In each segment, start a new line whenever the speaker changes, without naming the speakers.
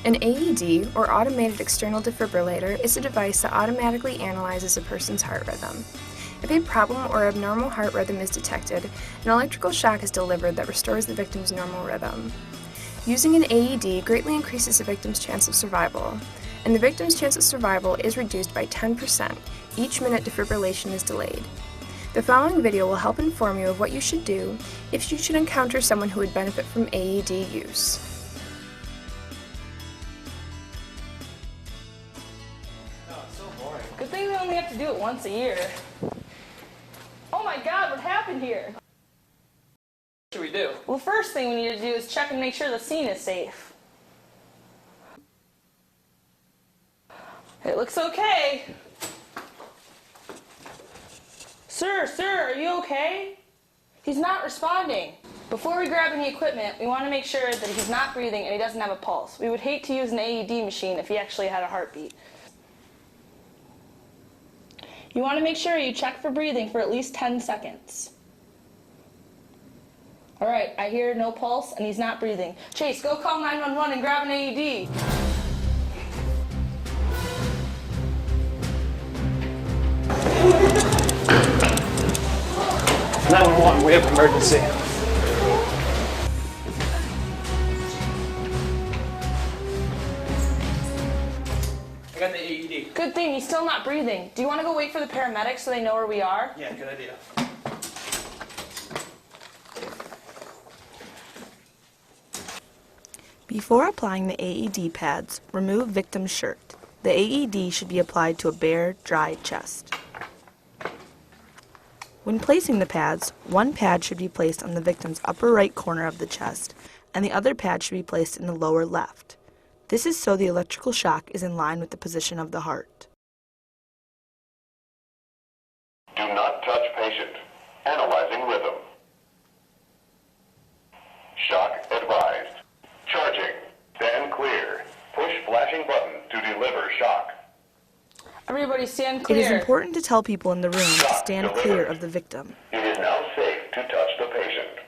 An AED, or automated external defibrillator, is a device that automatically analyzes a person's heart rhythm. If a problem or abnormal heart rhythm is detected, an electrical shock is delivered that restores the victim's normal rhythm. Using an AED greatly increases the victim's chance of survival, and the victim's chance of survival is reduced by 10% each minute defibrillation is delayed. The following video will help inform you of what you should do if you should encounter someone who would benefit from AED use.
Good thing we only have to do it once a year. Oh my God, what happened here?
What should we do?
Well, the first thing we need to do is check and make sure the scene is safe. It looks okay. Sir, are you okay? He's not responding. Before we grab any equipment, we want to make sure that he's not breathing and he doesn't have a pulse. We would hate to use an AED machine if he actually had a heartbeat. You want to make sure you check for breathing for at least 10 seconds. All right, I hear no pulse and he's not breathing. Chase, go call 911 and grab an AED.
We have emergency. I got the AED.
Good thing, he's still not breathing. Do you want to go wait for the paramedics so they know where we are?
Yeah, good idea.
Before applying the AED pads, remove victim's shirt. The AED should be applied to a bare, dry chest. When placing the pads, one pad should be placed on the victim's upper right corner of the chest, and the other pad should be placed in the lower left. This is so the electrical shock is in line with the position of the heart.
Do not touch patient. Analyzing rhythm. Shock advised. Charging. Stand clear. Push flashing button to deliver shock.
Everybody stand clear.
It is important to tell people in the room to stand clear of the victim.
It is now safe to touch the patient.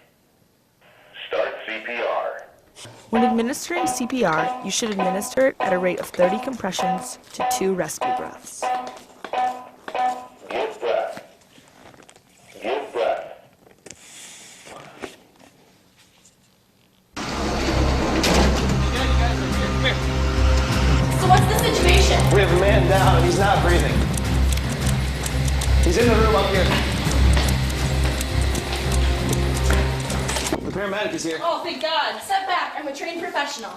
Start CPR.
When administering CPR, you should administer it at a rate of 30 compressions to 2 rescue breaths.
Give breath. Give breath.
So what's the situation?
We have a man down and he's not breathing. He's in the room up here. The paramedic is here.
Oh, thank God. Step back. I'm a trained professional.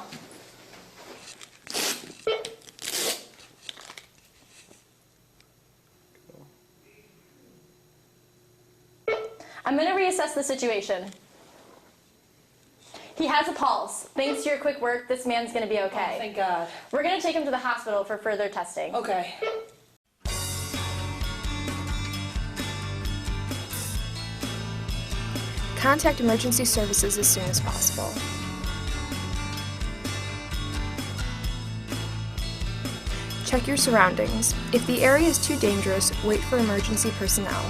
I'm going to reassess the situation. He has a pulse. Thanks to your quick work, this man's going to be okay.
Oh, thank God.
We're going to take him to the hospital for further testing.
Okay.
Contact emergency services as soon as possible. Check your surroundings. If the area is too dangerous, wait for emergency personnel.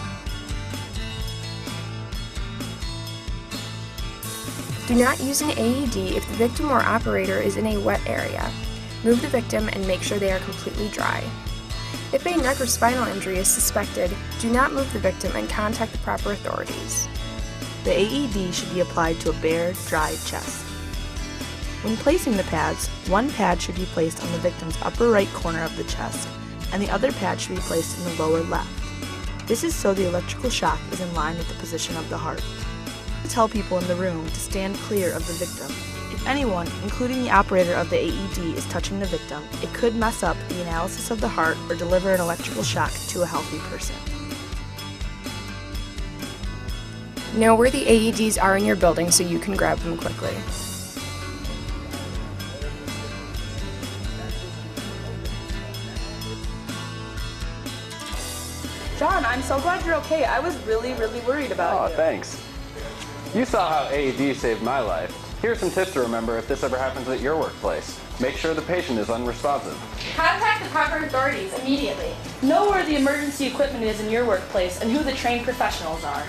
Do not use an AED if the victim or operator is in a wet area. Move the victim and make sure they are completely dry. If a neck or spinal injury is suspected, do not move the victim and contact the proper authorities.
The AED should be applied to a bare, dry chest. When placing the pads, one pad should be placed on the victim's upper right corner of the chest, and the other pad should be placed in the lower left. This is so the electrical shock is in line with the position of the heart. Tell people in the room to stand clear of the victim. If anyone, including the operator of the AED, is touching the victim, it could mess up the analysis of the heart or deliver an electrical shock to a healthy person.
Know where the AEDs are in your building so you can grab them quickly.
John, I'm so glad you're okay. I was really worried about you.
Oh, thanks. You saw how AED saved my life. Here's some tips to remember if this ever happens at your workplace. Make sure the patient is unresponsive.
Contact the proper authorities immediately. Know where the emergency equipment is in your workplace and who the trained professionals are.